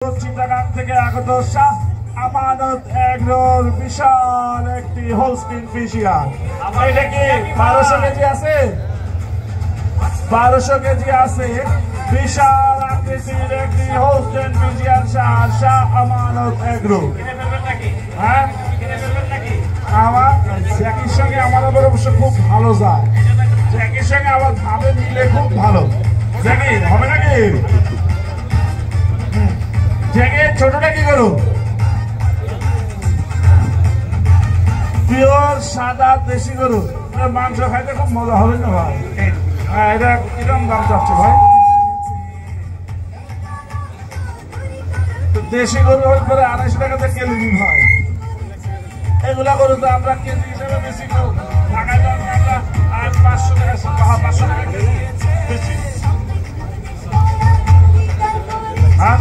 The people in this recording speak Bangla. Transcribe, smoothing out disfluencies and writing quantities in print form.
চিটাগাং থেকে আগত শাহ আমানত এগ্রোর বিশাল একটি হোলস্টিন ফ্রিজিয়ান। এটা কি 1200 কেজি আছে? 1200 কেজি আছে। বিশাল আকৃতির একটি হোলস্টিন ফ্রিজিয়ান শাহ আমানত এগ্রো। হ্যাঁ, আমার জ্যাকির সঙ্গে আমার অবশ্য খুব ভালো যায়। জ্যাকির সঙ্গে আমার ভাবে মিলে খুব ভালো। জ্যাকি হবে নাকি? জ্যাকি ছোটটা কি করো? পিওর সাদা দেশি গরু। মাংস খাইতে খুব মজা হবে না ভাই? হ্যাঁ, এটা কিরকম দাম চাচ্ছে ভাই? দেশি গরু হয়ে পরে 250 টাকাতে কেজি ভাই। এগুলা গরু তো আমরা কেজি হিসেবে বেশি ঢাকায় আমরা 500 টাকা 500 টাকা কেজি বেশি। হ্যাঁ